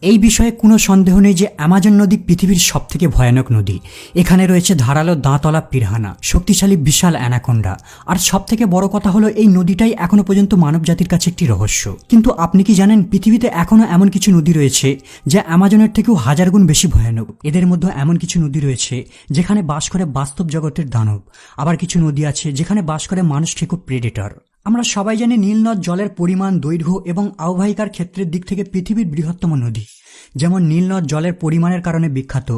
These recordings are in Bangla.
এই বিষয়ে কোনো সন্দেহ নেই যে অ্যামাজন নদী পৃথিবীর সবথেকে ভয়ানক নদী। এখানে রয়েছে ধারালো দাঁতওয়ালা পিরানহা, শক্তিশালী বিশাল অ্যানাকোন্ডা, আর সবথেকে বড় কথা হলো এই নদীটাই এখনো পর্যন্ত মানবজাতির কাছে একটি রহস্য। কিন্তু আপনি কি জানেন পৃথিবীতে এখনো এমন কিছু নদী রয়েছে যা অ্যামাজনের থেকেও হাজার গুণ বেশি ভয়ানক। এদের মধ্যে এমন কিছু নদী রয়েছে যেখানে বাস করে বাস্তব জগতের দানব, আবার কিছু নদী আছে যেখানে বাস করে মানুষ ঠিকও প্রেডেটর। আমরা সবাই জানি নীলনদ জলের পরিমাণ, দৈর্ঘ্য এবং আবহাওয়িকার ক্ষেত্রের দিক থেকে পৃথিবীর বৃহত্তম নদী। যেমন নীলনদ জলের পরিমাণের কারণে বিখ্যাত,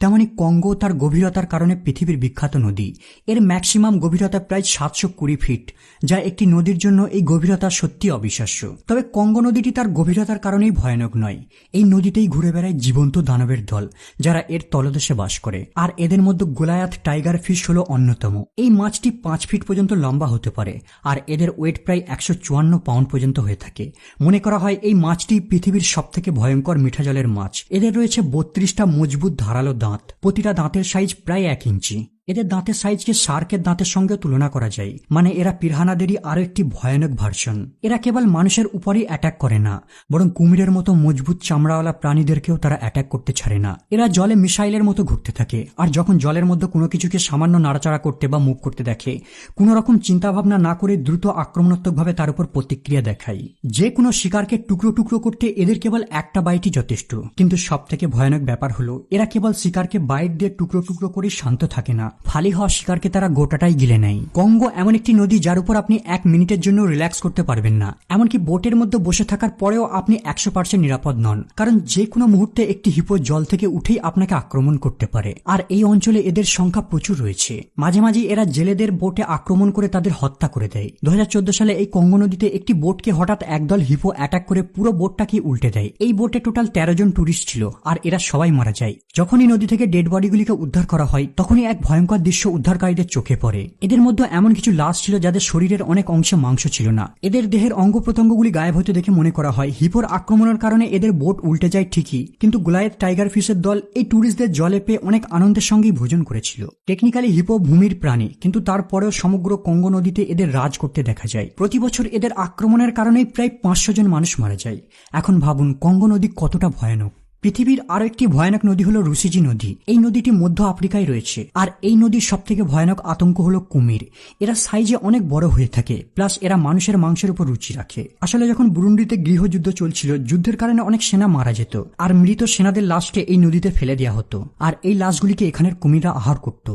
তেমনি কঙ্গো তার গভীরতার কারণে পৃথিবীর বিখ্যাত নদী। এর ম্যাক্সিমাম গভীরতা প্রায় 720 ফিট, যা একটি নদীর জন্য এই গভীরতা সত্যি অবিশ্বাস্য। তবে কঙ্গো নদীটি তার গভীরতার কারণেই ভয়ানক নয়। এই নদীতেই ঘুরে বেড়ায় জীবন্ত দানবের দল, যারা এর তলদেশে বাস করে। আর এদের মধ্যে গোলায়াত টাইগার ফিশ হলো অন্যতম। এই মাছটি 5 ফিট পর্যন্ত লম্বা হতে পারে, আর এদের ওয়েট প্রায় 154 পাউন্ড পর্যন্ত হয়ে থাকে। মনে করা হয় এই মাছটি পৃথিবীর সবথেকে ভয়ঙ্কর মিঠা জলের মাছ। এদের রয়েছে 32টা মজবুত ধারালো দাঁত, প্রতিটা দাঁতের সাইজ প্রায় 1 ইঞ্চি। এদের দাঁতের সাইজকে শার্কের দাঁতের সঙ্গে তুলনা করা যায়, মানে এরা পিরানহাদেরই আরো একটি ভয়ানক ভার্সন। এরা কেবল মানুষের উপরই অ্যাটাক করে না, বরং কুমিরের মতো মজবুত চামড়াওয়ালা প্রাণীদেরকেও তারা অ্যাটাক করতে ছাড়ে না। এরা জলে মিসাইলের মতো ঘুরতে থাকে, আর যখন জলের মধ্যে কোনো কিছুকে সামান্য নাড়াচাড়া করতে বা মুভ করতে দেখে, কোনো রকম চিন্তাভাবনা না করে দ্রুত আক্রমণাত্মকভাবে তার উপর প্রতিক্রিয়া দেখায়। যে কোনো শিকারকে টুকরো টুকরো করতে এদের কেবল একটা বাইটই যথেষ্ট। কিন্তু সব থেকে ভয়ানক ব্যাপার হলো এরা কেবল শিকারকে বাইট দিয়ে টুকরো টুকরো করে শান্ত থাকে না, ফালি হওয়া শিকারকে তারা গোটাটাই গিলে নেয়। কঙ্গো এমন একটি নদী যার উপর আপনি 1 মিনিটের জন্য রিল্যাক্স করতে পারবেন না। এমনকি বোটের মধ্যে বসে থাকার পরেও আপনি 100% নিরাপদ নন, কারণ যে কোনো মুহূর্তে একটি হিপো জল থেকে উঠেই আপনাকে আক্রমণ করতে পারে। আর এই অঞ্চলে এদের সংখ্যা প্রচুর রয়েছে। মাঝে মাঝে এরা জেলেদের বোটে আক্রমণ করে তাদের হত্যা করে দেয়। 2014 সালে এই কঙ্গো নদীতে একটি বোটকে হঠাৎ একদল হিপো অ্যাটাক করে পুরো বোটটাকে উল্টে দেয়। এই বোটে টোটাল 13 জন টুরিস্ট ছিল, আর এরা সবাই মারা যায়। যখনই নদী থেকে ডেড বডিগুলিকে উদ্ধার করা হয়, তখনই এক ভয়ঙ্কর দৃশ্য উদ্ধারকারীদের চোখে পড়ে। এদের মধ্যে এমন কিছু লাশ ছিল যাদের শরীরের অনেক অংশে মাংস ছিল না। এদের দেহের অঙ্গ প্রত্যঙ্গগুলি গায়েব হতে দেখে মনে করা হয় হিপোর আক্রমণের কারণে এদের বোট উল্টে যায় ঠিকই, কিন্তু গোলায়াত টাইগার ফিশের দল এই ট্যুরিস্টদের জলে পেয়ে অনেক আনন্দের সঙ্গেই ভোজন করেছিল। টেকনিক্যালি হিপো ভূমির প্রাণী, কিন্তু তারপরেও সমগ্র কঙ্গো নদীতে এদের রাজ করতে দেখা যায়। প্রতি বছর এদের আক্রমণের কারণেই প্রায় 500 জন মানুষ মারা যায়। এখন ভাবুন কঙ্গো নদী কতটা ভয়ানক। পৃথিবীর আরো একটি ভয়ানক নদী হলো রুসিজি নদী। এই নদীটি মধ্য আফ্রিকায় রয়েছে, আর এই নদীর সবথেকে ভয়ানক আতঙ্ক হলো কুমির। এরা সাইজে অনেক বড় হয়ে থাকে, প্লাস এরা মানুষের মাংসের উপর রুচি রাখে। আসলে যখন বুরুন্ডিতে গৃহযুদ্ধ চলছিল, যুদ্ধের কারণে অনেক সেনা মারা যেত, আর মৃত সেনাদের লাশকে এই নদীতে ফেলে দেওয়া হতো, আর এই লাশগুলিকে এখানের কুমিররা আহার করত।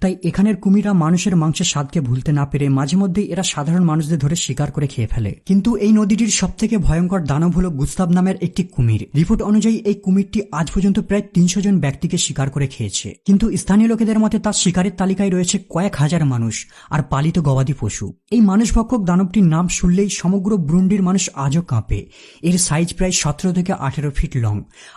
তাই এখানের কুমিররা মানুষের মাংসের স্বাদকে ভুলতে না পেরে মাঝে মধ্যেই এরা সাধারণ মানুষদের ধরে শিকার করে খেয়ে ফেলে। কিন্তু এই নদীটির সবথেকে ভয়ঙ্কর দানব হলো গুস্তাভ নামের একটি কুমির। রিপোর্ট অনুযায়ী এই কুমিরটি আজ পর্যন্ত প্রায় 300 জন ব্যক্তিকে শিকার করে খেয়েছে। কিন্তু স্থানীয় লোকেদের মতে তার শিকারের তালিকায় রয়েছে কয়েক হাজার মানুষ আর পালিত গবাদি পশু। এই মানুষভক্ষক দানবটির নাম শুনলেই সমগ্র ব্রুন্ডির মানুষ আজও কাঁপে। এর সাইজ প্রায় 17 থেকে 18 ফিট লং,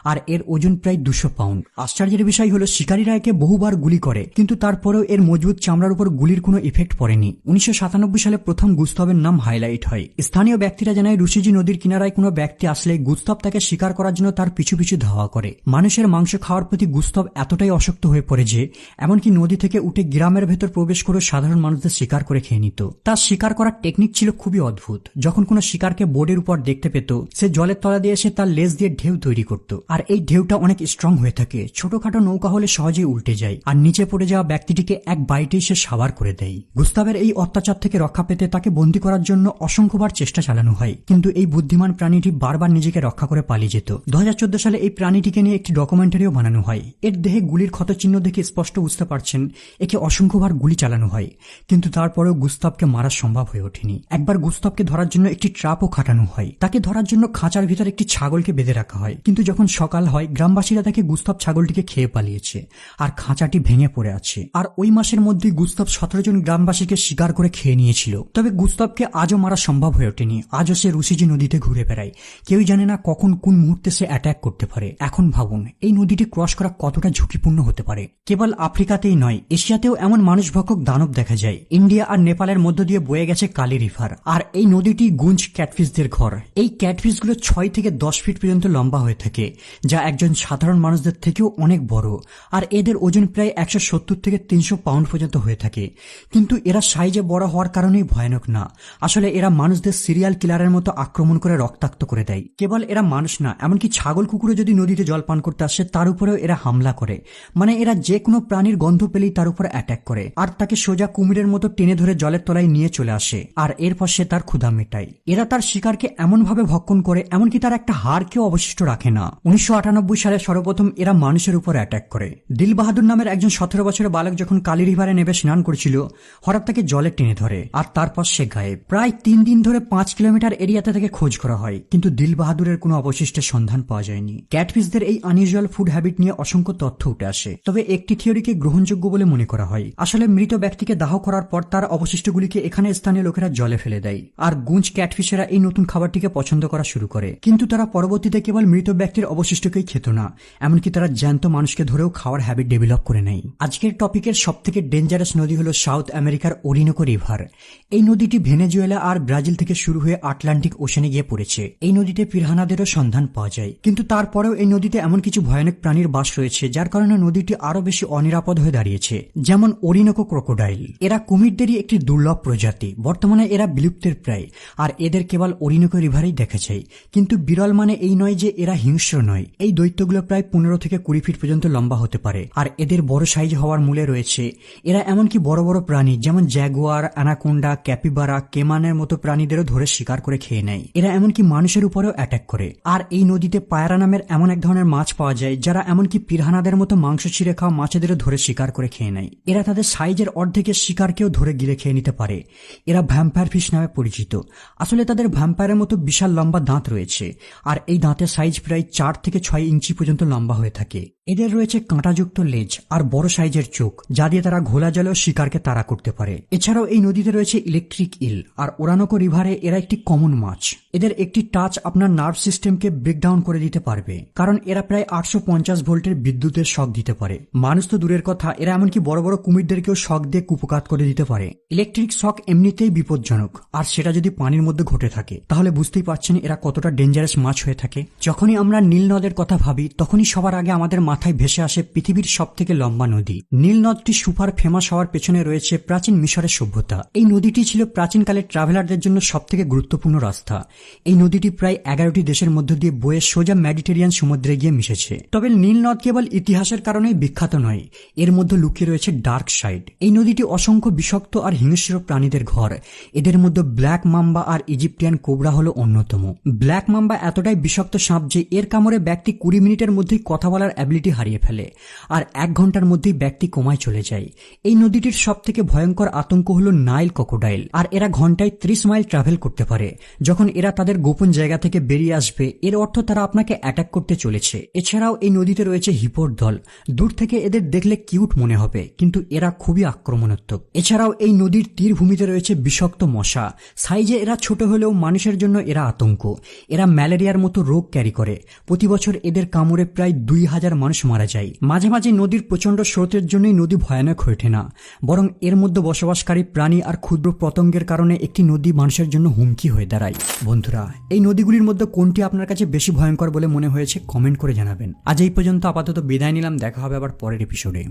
আর এর ওজন প্রায় 200 পাউন্ড। আশ্চর্যের বিষয় হলো শিকারীরা একে বহুবার গুলি করে, কিন্তু তারপরেও এর মজবুত চামড়ার উপর গুলির কোনো ইফেক্ট পড়েনি। 1997 সালে প্রথম গুস্তভের নাম হাইলাইট হয়। স্থানীয় ব্যক্তিরা জানায় রুসিজি নদীর কিনারায় কোনো ব্যক্তি আসলে গুস্তভ তাকে শিকার করার জন্য তার পিছু পিছু ধাওয়া করে। মানুষের মাংস খাওয়ার প্রতি গুস্তভ এতটাই অশক্ত হয়ে পড়ে যে এমনকি নদী থেকে উঠে গ্রামের ভেতর প্রবেশ করে সাধারণ মানুষদের শিকার করে খেয়ে নিত। তার শিকার করার টেকনিক ছিল খুবই অদ্ভুত। যখন কোনো শিকারকে বোর্ডের উপর দেখতে পেত, সে জলের তলা দিয়ে এসে তার লেজ দিয়ে ঢেউ তৈরি করত, আর এই ঢেউটা অনেক স্ট্রং হয়ে থাকে। ছোটখাটো নৌকা হলে সহজেই উল্টে যায়, আর নিচে পড়ে যাওয়া ব্যক্তিটিকে এক বাইটেই সে সাবার করে দেয়। গুস্তাভের এই অত্যাচার থেকে রক্ষা পেতে তাকে বন্দী করার জন্য অসংখ্যবার চেষ্টা চালানো হয়, কিন্তু এই বুদ্ধিমান প্রাণীটি বারবার নিজেকে রক্ষা করে পালিয়ে যেত। 2014 সালে এই প্রাণীটিকে নিয়ে একটি ডকুমেন্টারিও বানানো হয়। এর দেহে গুলির ক্ষতচিহ্ন দেখে স্পষ্ট বুঝতে পারছেন একে অসংখ্যবার গুলি চালানো হয়, কিন্তু তারপরেও গুস্তাভকে মারা সম্ভব হয়ে ওঠেনি। একবার গুস্তাভকে ধরার জন্য একটি ট্রাপও খাটানো হয়। তাকে ধরার জন্য খাঁচার ভিতর একটি ছাগলকে বেঁধে রাখা হয়, কিন্তু যখন সকাল হয় গ্রামবাসীরা তাকে গুস্তাভ ছাগলটিকে খেয়ে পালিয়েছে, আর খাঁচাটি ভেঙে পড়ে আছে। আর ওই মাসের মধ্যেই গুস্তাভ 17 জন গ্রামবাসীকে শিকার করে খেয়ে নিয়েছিল। তবে গুস্তাভকে আজও মারা সম্ভব হয়ে ওঠেনি। আজও সে রুসিজি নদীতে ঘুরে বেড়ায়। কেউই জানে না কখন কোন মুহূর্তে সে অ্যাটাক করতে পারে। এখন ভাবুন এই নদীটি ক্রস করা কতটা ঝুঁকিপূর্ণ হতে পারে। কেবল আফ্রিকাতেই নয়, এশিয়াতেও এমন মানুষভক্ষক দানব দেখা যায়। ইন্ডিয়া আর নেপালের মধ্য দিয়ে বয়ে গেছে কালি রিভার, আর এই নদীটি গুঞ্জ ক্যাটফিশদের ঘর। এই ক্যাটফিশগুলো 6 থেকে 10 ফিট পর্যন্ত লম্বা হয়ে থাকে, যা একজন সাধারণ মানুষদের থেকেও অনেক বড়, আর এদের ওজন প্রায় 170 থেকে 300 পাউন্ড পর্যন্ত হয়ে থাকে। কিন্তু এরা সাইজে বড় হওয়ার কারণেই ভয়ানক না, আসলে এরা মানুষদের সিরিয়াল কিলারের মতো আক্রমণ করে রক্তাক্ত করে দেয়। কেবল এরা মানুষ না, এমনকি ছাগল কুকুরও যদি যদি নদীতে জল পান করতে আসে তার উপরেও এরা হামলা করে। মানে এরা যে কোনো প্রাণীর গন্ধ পেলেই তার উপর অ্যাটাক করে আর তাকে সোজা কুমিরের মতো টেনে ধরে জলের তলায় নিয়ে চলে আসে আর এরপর সে তার ক্ষুধা মেটায়। এরা তার শিকারকে এমন ভাবে ভক্ষণ করে এমনকি তার একটা হাড়কেও অবশিষ্ট রাখে না। 1998 সালে সর্বপ্রথম এরা মানুষের উপর অ্যাটাক করে। দিল বাহাদুর নামের একজন 17 বছরের বালক যখন কালী রিভারে নেমে স্নান করছিল, হঠাৎ তাকে জলে টেনে ধরে আর তারপর সে গায়েব। প্রায় 3 দিন ধরে 5 কিলোমিটার এরিয়াতে থেকে খোঁজ করা হয়, কিন্তু দিল বাহাদুরের কোনো অবশিষ্টের সন্ধান পাওয়া যায়নি। ক্যাটফিশদের এই আনইউজুয়াল ফুড হ্যাবিট নিয়ে অসংখ্য তথ্য উঠে আসে, তবে একটি থিওরিকে গ্রহণযোগ্য বলে মনে করা হয়। আসলে মৃত ব্যক্তিকে দাহ করার পর তার অবশিষ্টগুলিকে এখানে স্থানীয় লোকেরা জলে ফেলে দেয় আর গুঞ্জ ক্যাটফিশেরা এই নতুন খাবারটিকে পছন্দ করা শুরু করে। কিন্তু তারা পরবর্তীতে কেবল মৃত ব্যক্তির অবশিষ্টকেই খেত না, এমনকি তারা জ্যান্ত মানুষকে ধরেও খাওয়ার হ্যাবিট ডেভেলপ করে নেয়। আজকের টপিকের সবথেকে ডেঞ্জারাস নদী হলো সাউথ আমেরিকার ওরিনোকো রিভার। এই নদীটি ভেনেজুয়েলা আর ব্রাজিল থেকে শুরু হয়ে আটলান্টিক ওশেনে গিয়ে পড়েছে। এই নদীতে পিরানাদেরও সন্ধান পাওয়া যায়, কিন্তু তারপরেও এই নদীতে এমন কিছু ভয়ানক প্রাণীর বাস রয়েছে যার কারণে নদীটি আরো বেশি অনিরাপদ হয়ে দাঁড়িয়েছে, যেমন ওরিনোকো ক্রোকোডাইল। এরা কুমিরদেরই একটি দুর্লভ প্রজাতি। বর্তমানে এরা বিলুপ্তের প্রায় আর এদের কেবল ওরিনোকো রিভারেই দেখা যায়। কিন্তু বিরল মানে এই নয় যে এরা হিংস্র নয়। এই দৈত্যগুলো প্রায় 15 থেকে 20 ফিট পর্যন্ত লম্বা হতে পারে আর এদের বড় সাইজ হওয়ার মূলে রয়েছে এরা এমনকি বড় বড় প্রাণী যেমন জ্যাগুয়ার, অ্যানাকোন্ডা, ক্যাপিবারা, কেমানের মতো প্রাণীদেরও ধরে শিকার করে খেয়ে নেয়। এরা এমনকি মানুষের উপরেও অ্যাটাক করে। আর এই নদীতে পায়রা নামের এমন এক ধরনের মাছ পাওয়া যায় যারা এমনকি পিরানাদের মতো মাংস ছিঁড়ে খাওয়া মাছেদেরও ধরে শিকার করে খেয়ে নেয়। এরা তাদের সাইজের অর্ধেকের শিকারকেও ধরে গিলে খেয়ে নিতে পারে। এরা ভ্যাম্পায়ার ফিশ নামে পরিচিত। আসলে তাদের ভ্যাম্পায়ারের মতো বিশাল লম্বা দাঁত রয়েছে আর এই দাঁতের সাইজ প্রায় 4 থেকে 6 ইঞ্চি পর্যন্ত লম্বা হয়ে থাকে। এদের রয়েছে কাঁটাযুক্ত লেজ আর বড় সাইজের চোখ, যা দিয়ে তারা ঘোলা জলেও শিকারকে তাড়া করতে পারে। এছাড়াও এই নদীতে রয়েছে ইলেকট্রিক ইল আর ওরানোকো রিভারে এরা একটি কমন মাছ। এদের একটি টাচ আপনার নার্ভ সিস্টেমকে ব্রেকডাউন করে দিতে পারবে, কারণ এরা প্রায় 850 ভোল্টের বিদ্যুতের শক দিতে পারে। মানুষ তো দূরের কথা, এরা এমনকি বড় বড় কুমিরদেরকেও শক দিয়ে কুপকাত করে দিতে পারে। ইলেকট্রিক শক এমনিতেই বিপজ্জনক, আর সেটা যদি পানির মধ্যে ঘটে থাকে তাহলে বুঝতেই পারছেন এরা কতটা ডেঞ্জারাস মাছ হয়ে থাকে। যখনই আমরা নীল নদের কথা ভাবি তখনই সবার আগে আমাদের মাথায় ভেসে আসে পৃথিবীর সবথেকে লম্বা নদী। নীল নদটি সুপার ফেমাস হওয়ার পেছনে রয়েছে প্রাচীন মিশরের সভ্যতা। এই নদীটি ছিল প্রাচীনকালে ট্রাভেলারদের জন্য সবথেকে গুরুত্বপূর্ণ রাস্তা। এই নদীটি প্রায় 11টি দেশের মধ্য দিয়ে বয়ে সোজা মেডিটেরিয়ান সমুদ্রে গিয়ে মিশেছে। তবে নীল নদ কেবল ইতিহাসের কারণেই বিখ্যাত নয়, এর মধ্যে লুকিয়ে রয়েছে ডার্ক সাইড। এই নদীটি অসংখ্য বিষাক্ত আর হিংস্র প্রাণীদের ঘর। এদের মধ্যে ব্ল্যাক মাম্বা আর ইজিপ্টিয়ান কোবরা হলো অন্যতম। ব্ল্যাক মাম্বা এতটাই বিষাক্ত সাপ যে এর কামড়ে ব্যক্তি 20 মিনিটের মধ্যেই কথা বলার অ্যাবিলিটি হারিয়ে ফেলে আর 1 ঘন্টার মধ্যেই ব্যক্তি কোমায় চলে যায়। এই নদীটির সবথেকে ভয়ঙ্কর আতঙ্ক হলো নাইল ক্রোকোডাইল, আর এরা ঘন্টায় 30 মাইল ট্রাভেল করতে পারে। যখন এরা তাদের গোপন জায়গা থেকে বেরিয়ে আসবে এর অর্থ তারা আপনাকে অ্যাটাক করতে চলেছে। এছাড়াও এই নদীতে রয়েছে হিপোর দল। দূর থেকে এদের দেখলে কিউট মনে হবে, কিন্তু এরা খুবই আক্রমণাত্মক। এছাড়াও এই নদীর তীরভূমিতে রয়েছে বিষাক্ত মশা। সাইজে এরা ছোট হলেও মানুষের জন্য এরা আতঙ্ক। এরা ম্যালেরিয়ার মতো রোগ ক্যারি করে। প্রতি বছর এদের কামড়ে প্রায় 2000 মানুষ মারা যায়। মাঝে মাঝে নদীর প্রচন্ড স্রোতের জন্যই নদী ভয়ানক হয়ে ওঠে না, বরং এর মধ্যে বসবাসকারী প্রাণী আর ক্ষুদ্র পতঙ্গের কারণে একটি নদী মানুষের জন্য হুমকি হয়ে দাঁড়ায়। বন্ধুরা, এই নদীগুলির মধ্যে কোনটি আপনার কাছে বেশি ভয়ঙ্কর বলে মনে হয়েছে কমেন্ট করে জানাবেন। আজ এই পর্যন্ত আপাতত বিদায় নিলাম, দেখা হবে আবার পরের এপিসোডে।